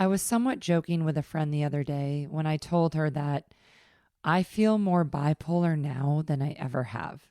I was somewhat joking with a friend the other day when I told her that I feel more bipolar now than I ever have.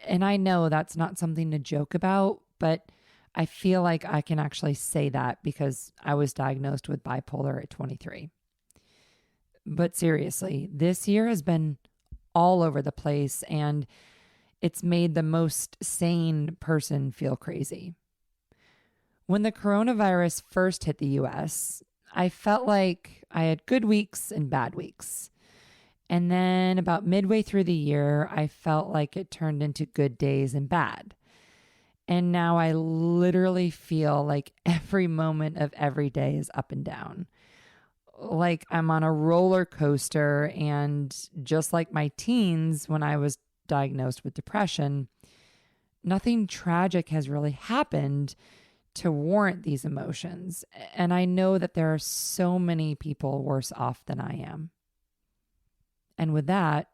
And I know that's not something to joke about, but I feel like I can actually say that because I was diagnosed with bipolar at 23. But seriously, this year has been all over the place and it's made the most sane person feel crazy. When the coronavirus first hit the US, I felt like I had good weeks and bad weeks. And then about midway through the year, I felt like it turned into good days and bad. And now I literally feel like every moment of every day is up and down. Like I'm on a roller coaster, and just like my teens when I was diagnosed with depression, nothing tragic has really happened to warrant these emotions. And I know that there are so many people worse off than I am. And with that,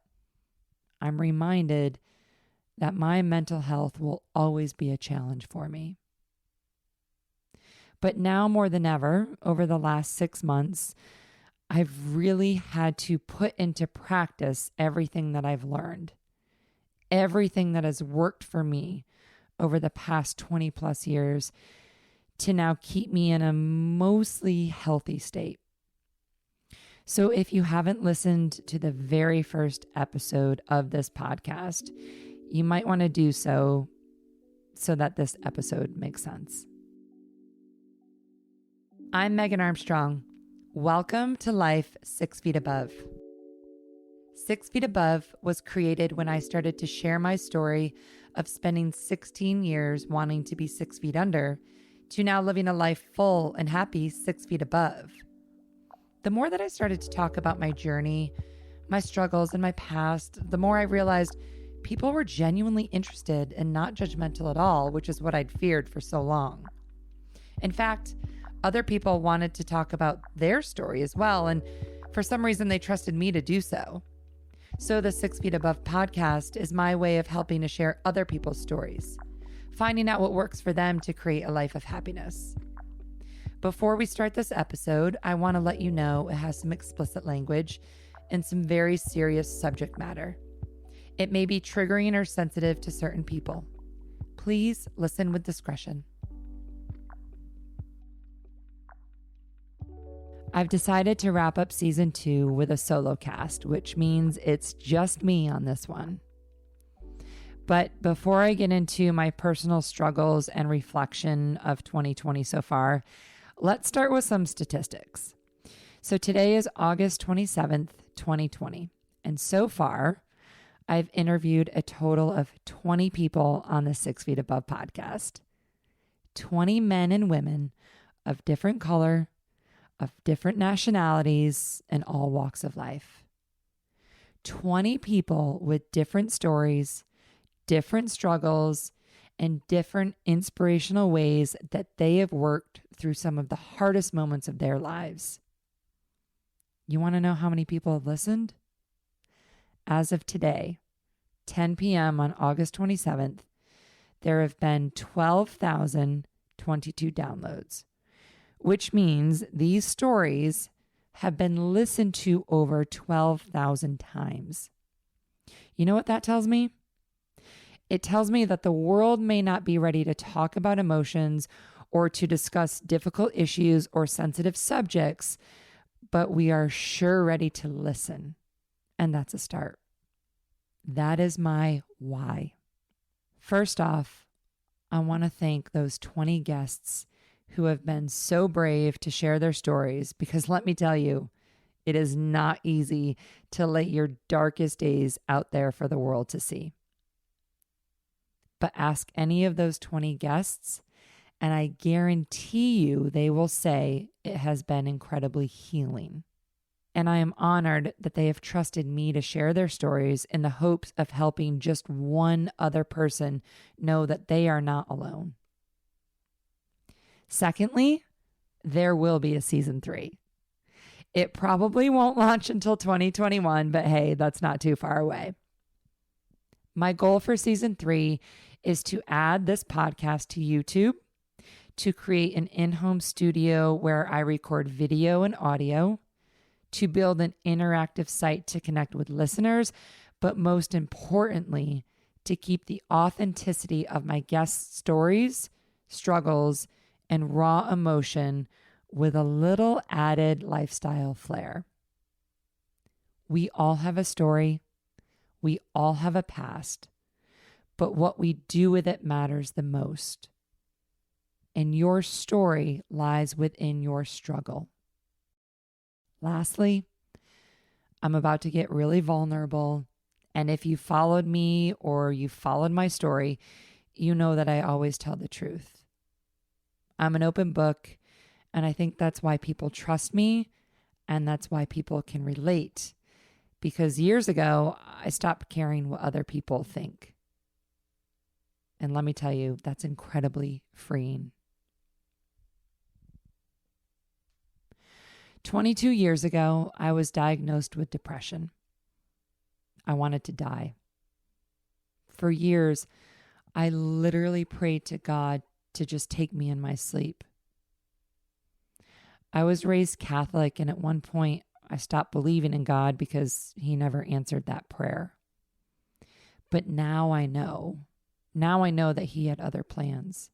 I'm reminded that my mental health will always be a challenge for me. But now more than ever, over the last 6 months, I've really had to put into practice everything that I've learned, everything that has worked for me over the past 20 plus years to now keep me in a mostly healthy state. So if you haven't listened to the very first episode of this podcast, you might want to do so that this episode makes sense. I'm Megan Armstrong. Welcome to Life 6 Feet Above. 6 Feet Above was created when I started to share my story of spending 16 years wanting to be 6 feet under to now living a life full and happy 6 feet above. The more that I started to talk about my journey, my struggles, and my past, the more I realized people were genuinely interested and not judgmental at all, which is what I'd feared for so long. In fact, other people wanted to talk about their story as well, and for some reason they trusted me to do so. So the 6 Feet Above podcast is my way of helping to share other people's stories, finding out what works for them to create a life of happiness. Before we start this episode, I want to let you know it has some explicit language and some very serious subject matter. It may be triggering or sensitive to certain people. Please listen with discretion. I've decided to wrap up season 2 with a solo cast, which means it's just me on this one. But before I get into my personal struggles and reflection of 2020 so far, let's start with some statistics. So today is August 27th, 2020. And so far, I've interviewed a total of 20 people on the 6 Feet Above podcast. 20 men and women of different color, of different nationalities, and all walks of life. 20 people with different stories, different struggles, and different inspirational ways that they have worked through some of the hardest moments of their lives. You want to know how many people have listened? As of today, 10 p.m. on August 27th, there have been 12,022 downloads, which means these stories have been listened to over 12,000 times. You know what that tells me? It tells me that the world may not be ready to talk about emotions or to discuss difficult issues or sensitive subjects, but we are sure ready to listen. And that's a start. That is my why. First off, I want to thank those 20 guests who have been so brave to share their stories, because let me tell you, it is not easy to lay your darkest days out there for the world to see. But ask any of those 20 guests, and I guarantee you they will say it has been incredibly healing. And I am honored that they have trusted me to share their stories in the hopes of helping just one other person know that they are not alone. Secondly, there will be a season 3. It probably won't launch until 2021, but hey, that's not too far away. My goal for season 3 is to add this podcast to YouTube, to create an in-home studio where I record video and audio, to build an interactive site to connect with listeners, but most importantly, to keep the authenticity of my guests' stories, struggles, and raw emotion with a little added lifestyle flair. We all have a story. We all have a past, but what we do with it matters the most. And your story lies within your struggle. Lastly, I'm about to get really vulnerable. And if you followed me or you followed my story, you know that I always tell the truth. I'm an open book, and I think that's why people trust me, and that's why people can relate. Because years ago, I stopped caring what other people think. And let me tell you, that's incredibly freeing. 22 years ago, I was diagnosed with depression. I wanted to die. For years, I literally prayed to God to just take me in my sleep. I was raised Catholic, and at one point, I stopped believing in God because he never answered that prayer. But now I know that he had other plans.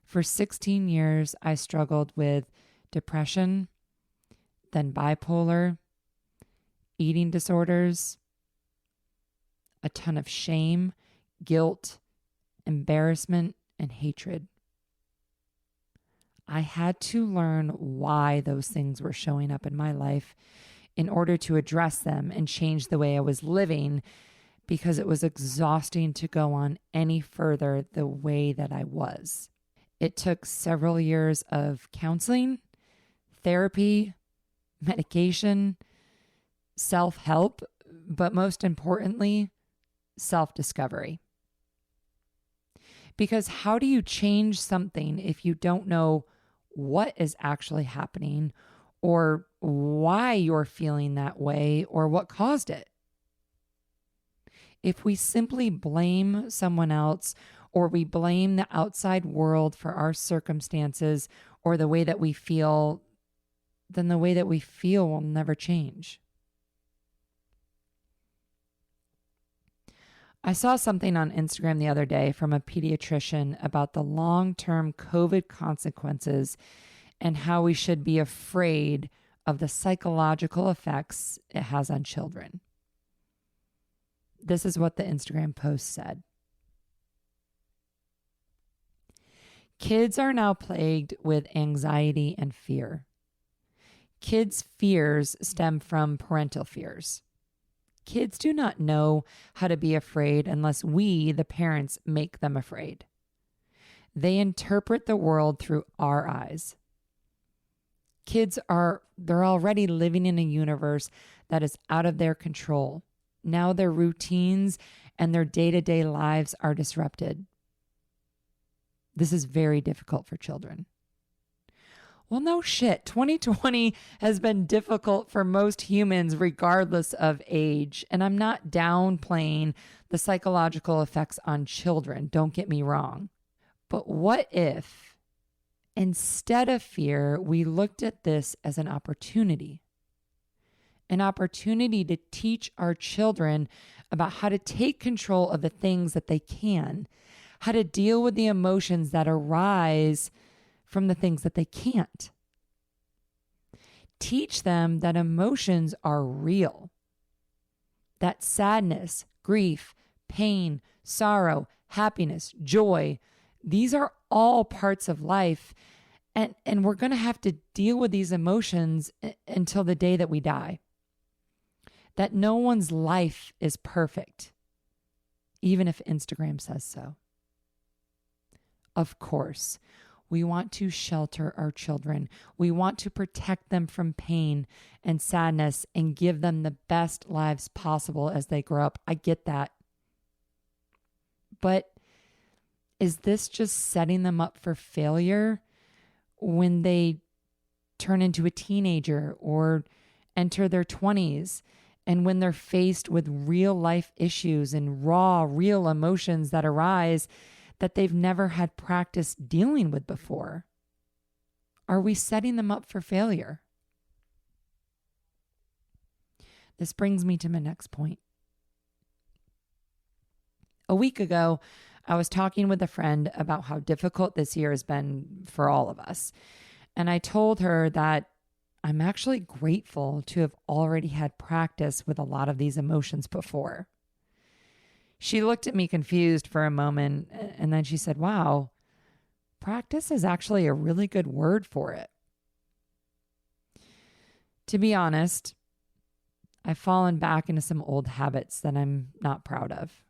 For 16 years, I struggled with depression, then bipolar, eating disorders, a ton of shame, guilt, embarrassment, and hatred. I had to learn why those things were showing up in my life in order to address them and change the way I was living, because it was exhausting to go on any further the way that I was. It took several years of counseling, therapy, medication, self-help, but most importantly, self-discovery. Because how do you change something if you don't know what is actually happening or why you're feeling that way or what caused it? If we simply blame someone else, or we blame the outside world for our circumstances or the way that we feel, then the way that we feel will never change. I saw something on Instagram the other day from a pediatrician about the long-term COVID consequences and how we should be afraid of the psychological effects it has on children. This is what the Instagram post said. Kids are now plagued with anxiety and fear. Kids' fears stem from parental fears. Kids do not know how to be afraid unless we, the parents, make them afraid. They interpret the world through our eyes. They're already living in a universe that is out of their control. Now their routines and their day-to-day lives are disrupted. This is very difficult for children. Well, no shit. 2020 has been difficult for most humans regardless of age. And I'm not downplaying the psychological effects on children. Don't get me wrong. But what if, instead of fear, we looked at this as an opportunity? An opportunity to teach our children about how to take control of the things that they can, how to deal with the emotions that arise from the things that they can't. Teach them that emotions are real, that sadness, grief, pain, sorrow, happiness, joy, these are all parts of life, and we're going to have to deal with these emotions until the day that we die. That no one's life is perfect, even if Instagram says so. Of course, we want to shelter our children. We want to protect them from pain and sadness and give them the best lives possible as they grow up. I get that. But is this just setting them up for failure when they turn into a teenager or enter their 20s, and when they're faced with real life issues and raw, real emotions that arise that they've never had practice dealing with before? Are we setting them up for failure? This brings me to my next point. A week ago, I was talking with a friend about how difficult this year has been for all of us. And I told her that I'm actually grateful to have already had practice with a lot of these emotions before. She looked at me confused for a moment, and then she said, "Wow, practice is actually a really good word for it." To be honest, I've fallen back into some old habits that I'm not proud of.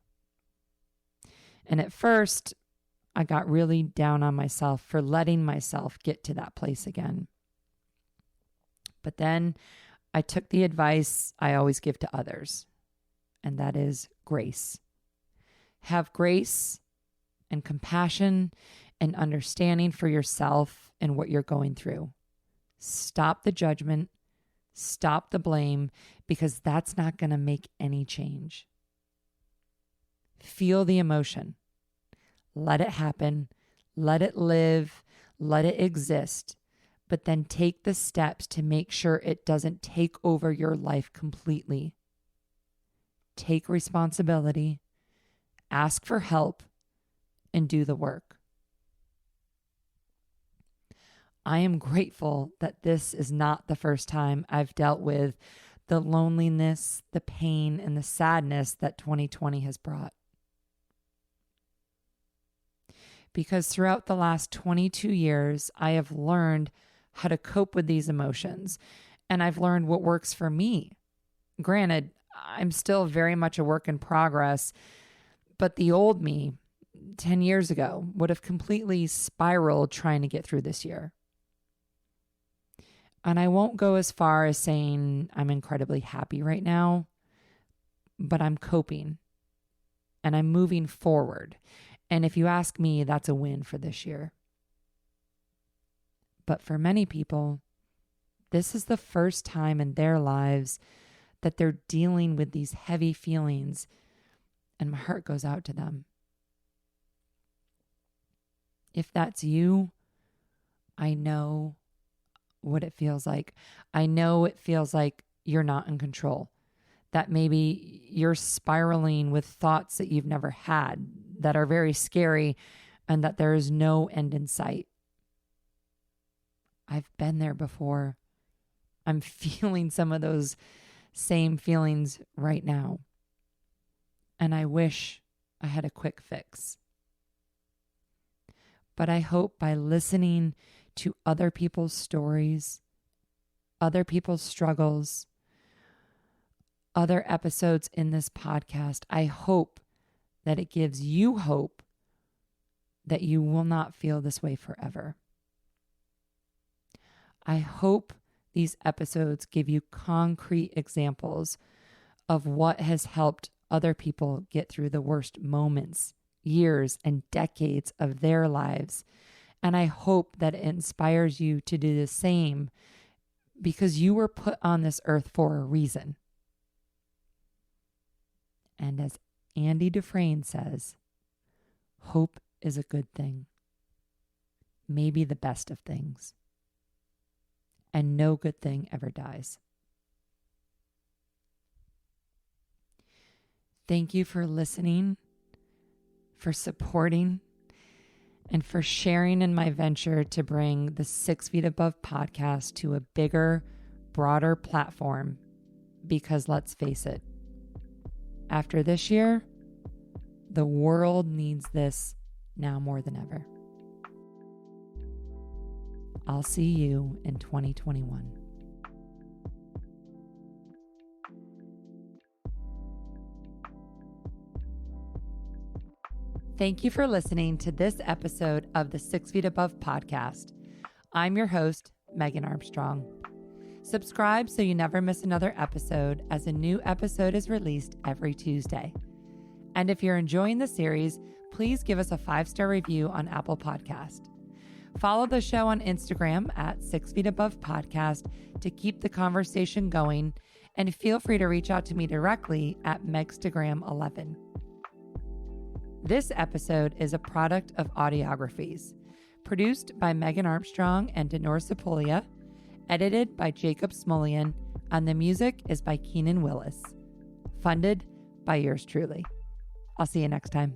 And at first, I got really down on myself for letting myself get to that place again. But then I took the advice I always give to others, and that is grace. Have grace and compassion and understanding for yourself and what you're going through. Stop the judgment, stop the blame, because that's not going to make any change. Feel the emotion. Let it happen. Let it live. Let it exist. But then take the steps to make sure it doesn't take over your life completely. Take responsibility, ask for help, and do the work. I am grateful that this is not the first time I've dealt with the loneliness, the pain, and the sadness that 2020 has brought. Because throughout the last 22 years, I have learned how to cope with these emotions, and I've learned what works for me. Granted, I'm still very much a work in progress, but the old me 10 years ago would have completely spiraled trying to get through this year. And I won't go as far as saying I'm incredibly happy right now, but I'm coping and I'm moving forward. And if you ask me, that's a win for this year. But for many people, this is the first time in their lives that they're dealing with these heavy feelings, and my heart goes out to them. If that's you, I know what it feels like. I know it feels like you're not in control, that maybe you're spiraling with thoughts that you've never had that are very scary and that there is no end in sight. I've been there before. I'm feeling some of those same feelings right now. And I wish I had a quick fix. But I hope by listening to other people's stories, other people's struggles, other episodes in this podcast, I hope that it gives you hope that you will not feel this way forever. I hope these episodes give you concrete examples of what has helped other people get through the worst moments, years, and decades of their lives. And I hope that it inspires you to do the same, because you were put on this earth for a reason. And as Andy Dufresne says, hope is a good thing, maybe the best of things. And no good thing ever dies. Thank you for listening, for supporting, and for sharing in my venture to bring the 6 Feet Above podcast to a bigger, broader platform. Because let's face it, after this year, the world needs this now more than ever. I'll see you in 2021. Thank you for listening to this episode of the 6 Feet Above podcast. I'm your host, Megan Armstrong. Subscribe so you never miss another episode, as a new episode is released every Tuesday. And if you're enjoying the series, please give us a 5-star review on Apple Podcast. Follow the show on Instagram at 6 Feet Above Podcast to keep the conversation going, and feel free to reach out to me directly at Megstagram11. This episode is a product of Audiographies, produced by Megan Armstrong and Denor Sepolia, edited by Jacob Smolian, and the music is by Keenan Willis. Funded by yours truly. I'll see you next time.